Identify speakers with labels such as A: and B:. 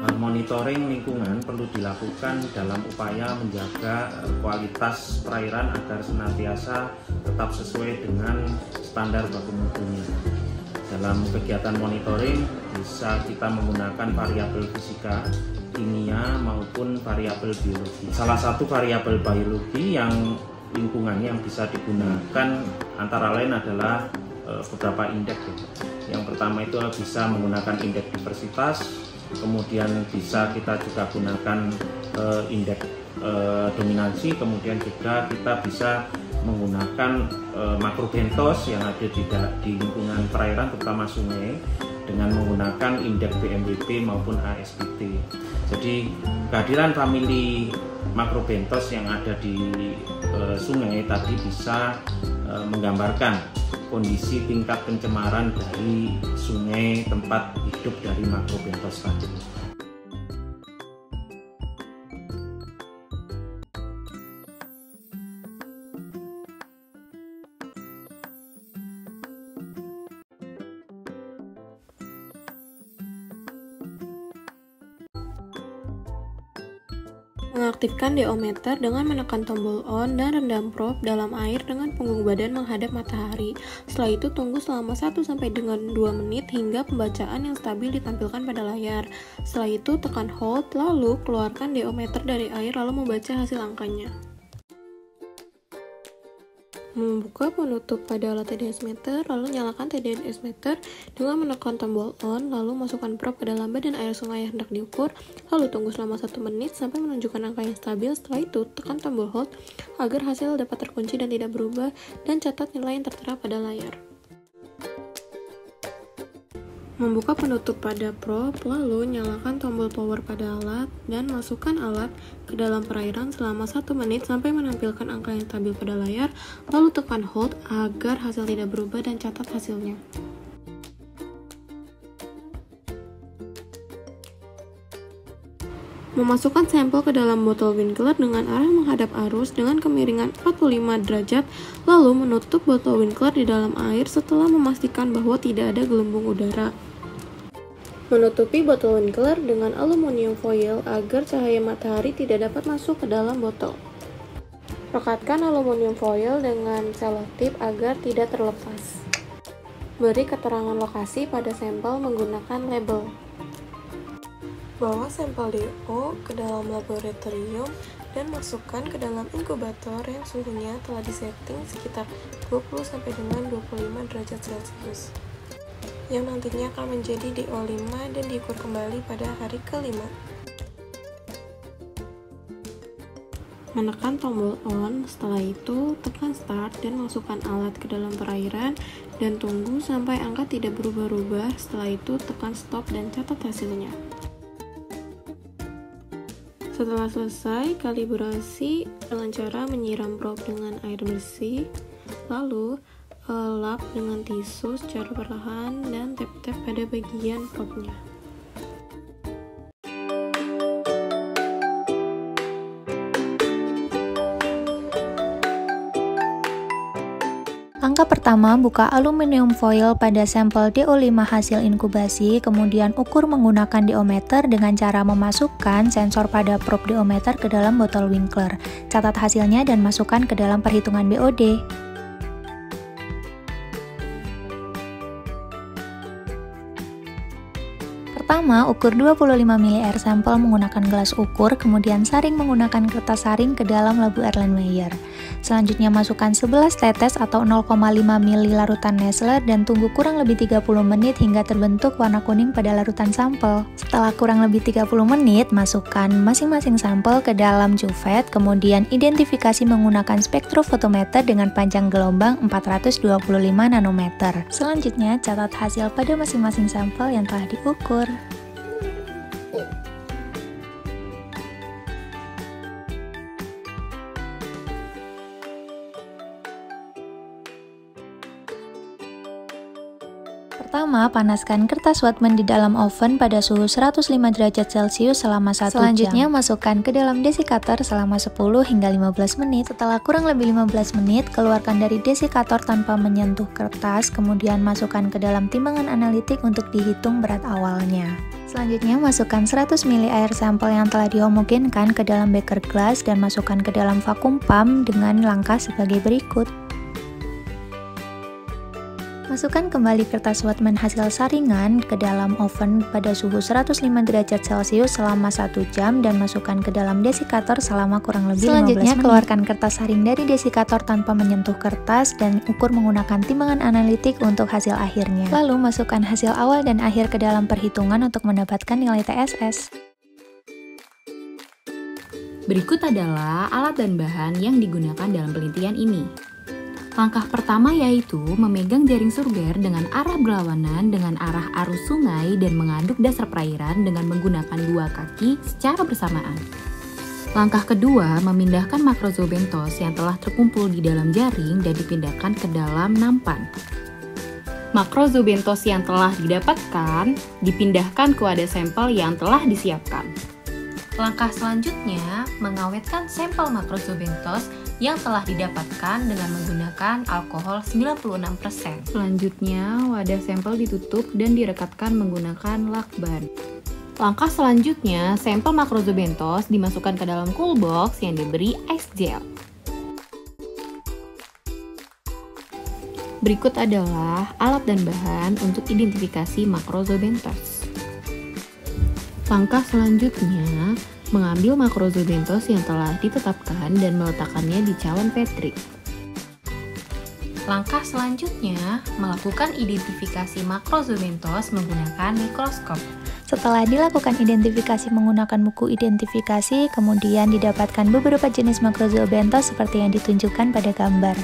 A: Monitoring lingkungan perlu dilakukan dalam upaya menjaga kualitas perairan agar senantiasa tetap sesuai dengan standar baku mutunya. Dalam kegiatan monitoring bisa kita menggunakan variabel fisika, kimia maupun variabel biologi. Salah satu variabel biologi yang lingkungannya yang bisa digunakan antara lain adalah beberapa indeks. Yang pertama itu bisa menggunakan indeks diversitas, kemudian bisa kita juga gunakan indeks dominansi, kemudian juga kita bisa menggunakan makrobentos yang ada di lingkungan perairan terutama sungai dengan menggunakan indeks BMWP maupun ASBT. Jadi kehadiran famili makrobentos yang ada di sungai tadi bisa menggambarkan kondisi tingkat pencemaran dari sungai tempat hidup dari makrobentos tadi.
B: Mengaktifkan deometer dengan menekan tombol on dan rendam probe dalam air dengan punggung badan menghadap matahari. Setelah itu tunggu selama 1-2 menit hingga pembacaan yang stabil ditampilkan pada layar. Setelah itu tekan hold, lalu keluarkan deometer dari air lalu membaca hasil angkanya. Membuka penutup pada alat TDS meter, lalu nyalakan TDS meter dengan menekan tombol on, lalu masukkan probe ke dalam badan air sungai yang hendak diukur, lalu tunggu selama 1 menit sampai menunjukkan angka yang stabil. Setelah itu, tekan tombol hold agar hasil dapat terkunci dan tidak berubah, dan catat nilai yang tertera pada layar. Membuka penutup pada probe, lalu nyalakan tombol power pada alat dan masukkan alat ke dalam perairan selama 1 menit sampai menampilkan angka yang stabil pada layar, lalu tekan hold agar hasil tidak berubah dan catat hasilnya. Memasukkan sampel ke dalam botol Winkler dengan arah menghadap arus dengan kemiringan 45 derajat, lalu menutup botol Winkler di dalam air setelah memastikan bahwa tidak ada gelembung udara. Menutupi botol Winkler dengan aluminium foil agar cahaya matahari tidak dapat masuk ke dalam botol. Rekatkan aluminium foil dengan selotip agar tidak terlepas. Beri keterangan lokasi pada sampel menggunakan label. Bawa sampel DO ke dalam laboratorium dan masukkan ke dalam inkubator yang suhunya telah disetting sekitar 20-25 derajat Celcius, yang nantinya akan menjadi DO5 dan diukur kembali pada hari ke-5. Menekan tombol on, setelah itu tekan start dan masukkan alat ke dalam perairan dan tunggu sampai angka tidak berubah-ubah. Setelah itu tekan stop dan catat hasilnya. Setelah selesai kalibrasi dengan cara menyiram probe dengan air bersih, lalu lap dengan tisu secara perlahan dan tap-tap pada bagian probe-nya.
C: Langkah pertama, buka aluminium foil pada sampel DO5 hasil inkubasi, kemudian ukur menggunakan deometer dengan cara memasukkan sensor pada probe deometer ke dalam botol Winkler. Catat hasilnya dan masukkan ke dalam perhitungan BOD. Pertama, ukur 25 ml air sampel menggunakan gelas ukur, kemudian saring menggunakan kertas saring ke dalam labu Erlenmeyer. Selanjutnya masukkan 11 tetes atau 0,5 ml larutan Nessler dan tunggu kurang lebih 30 menit hingga terbentuk warna kuning pada larutan sampel. Setelah kurang lebih 30 menit, masukkan masing-masing sampel ke dalam cuvet, kemudian identifikasi menggunakan spektrofotometer dengan panjang gelombang 425 nanometer. Selanjutnya, catat hasil pada masing-masing sampel yang telah diukur. Pertama, Pertama, panaskan kertas Whatman di dalam oven pada suhu 105 derajat Celcius selama 1 jam. Selanjutnya, masukkan ke dalam desikator selama 10 hingga 15 menit. Setelah kurang lebih 15 menit, keluarkan dari desikator tanpa menyentuh kertas, kemudian masukkan ke dalam timbangan analitik untuk dihitung berat awalnya. Selanjutnya, masukkan 100 ml air sampel yang telah dihomogenkan ke dalam beker gelas dan masukkan ke dalam vakum pump dengan langkah sebagai berikut. Masukkan kembali kertas Whatman hasil saringan ke dalam oven pada suhu 105 derajat Celcius selama 1 jam dan masukkan ke dalam desikator selama kurang lebih 15 menit. Selanjutnya, keluarkan kertas saring dari desikator tanpa menyentuh kertas dan ukur menggunakan timbangan analitik untuk hasil akhirnya. Lalu, masukkan hasil awal dan akhir ke dalam perhitungan untuk mendapatkan nilai TSS.
D: Berikut adalah alat dan bahan yang digunakan dalam penelitian ini. Langkah pertama yaitu memegang jaring surger dengan arah berlawanan dengan arah arus sungai dan mengaduk dasar perairan dengan menggunakan 2 kaki secara bersamaan. Langkah kedua, memindahkan makrozobentos yang telah terkumpul di dalam jaring dan dipindahkan ke dalam nampan. Makrozobentos yang telah didapatkan dipindahkan ke wadah sampel yang telah disiapkan. Langkah selanjutnya, mengawetkan sampel makrozobentos yang telah didapatkan dengan menggunakan alkohol 96%. Selanjutnya, wadah sampel ditutup dan direkatkan menggunakan lakban. Langkah selanjutnya, sampel makrozobentos dimasukkan ke dalam cool box yang diberi ice gel. Berikut adalah alat dan bahan untuk identifikasi makrozobentos. Langkah selanjutnya, mengambil makrozobentos yang telah ditetapkan dan meletakkannya di cawan Petri. Langkah selanjutnya, melakukan identifikasi makrozobentos menggunakan mikroskop.
C: Setelah dilakukan identifikasi menggunakan buku identifikasi, kemudian didapatkan beberapa jenis makrozobentos seperti yang ditunjukkan pada gambar.